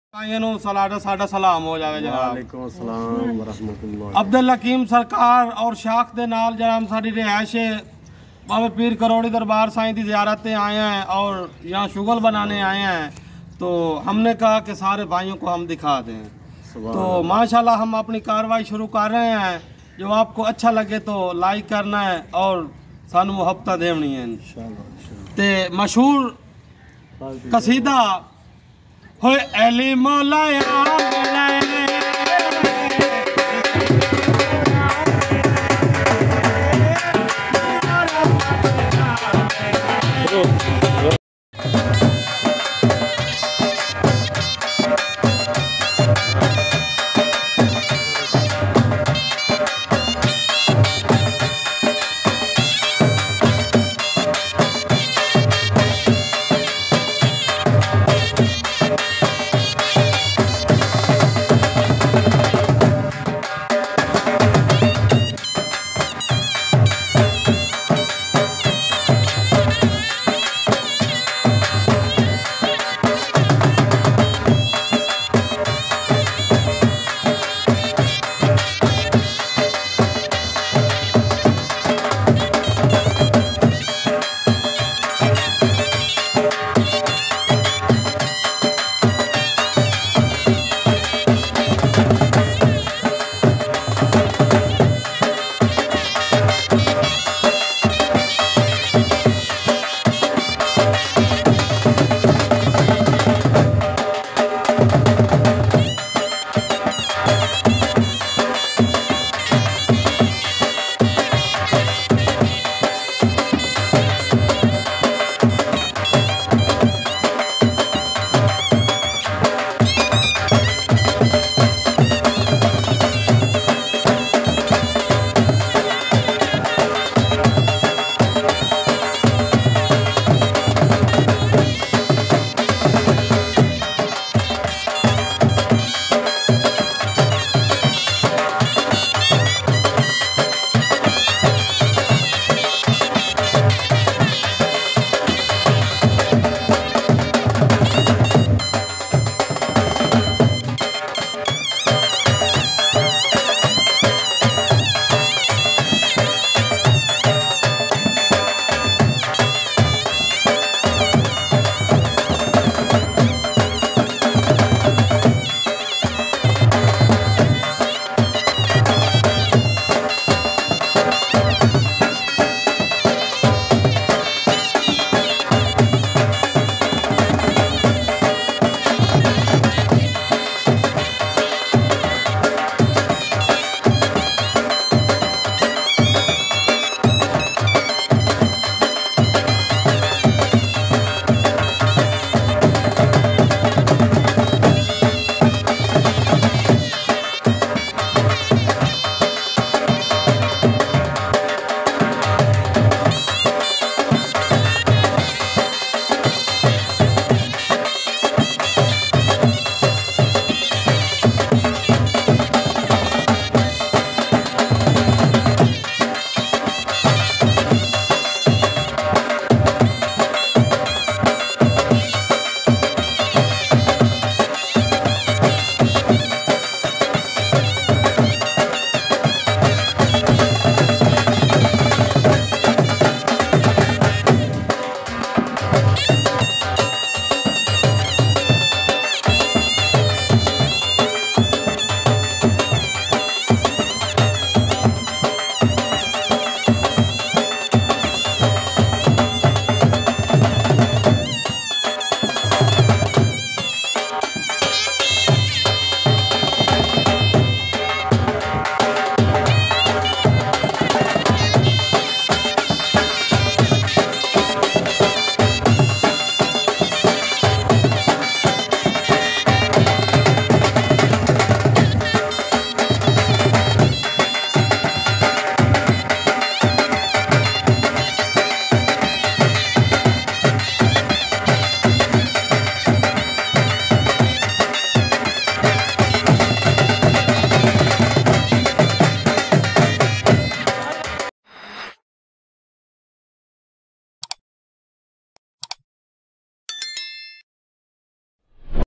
साडा सलाम हो जावे जनाब। वालेकुम अस्सलाम व रहमतुल्लाह। अब्दुलहकीम सरकार और शाख दे नाल जनाब साडी रिहाइश बाबा पीर करोड़ी दरबार साईं की ज़ियारत पे आए हैं और यहाँ शुगल बनाने आए हैं, तो हमने कहा कि सारे भाइयों को हम दिखा दें। तो माशाल्लाह हम अपनी कार्रवाई शुरू कर रहे हैं। जो आपको अच्छा लगे तो लाइक करना है और सानू मुहब्बत देनी है इंशाल्लाह। ते मशहूर कसीदा होए अली मौलाया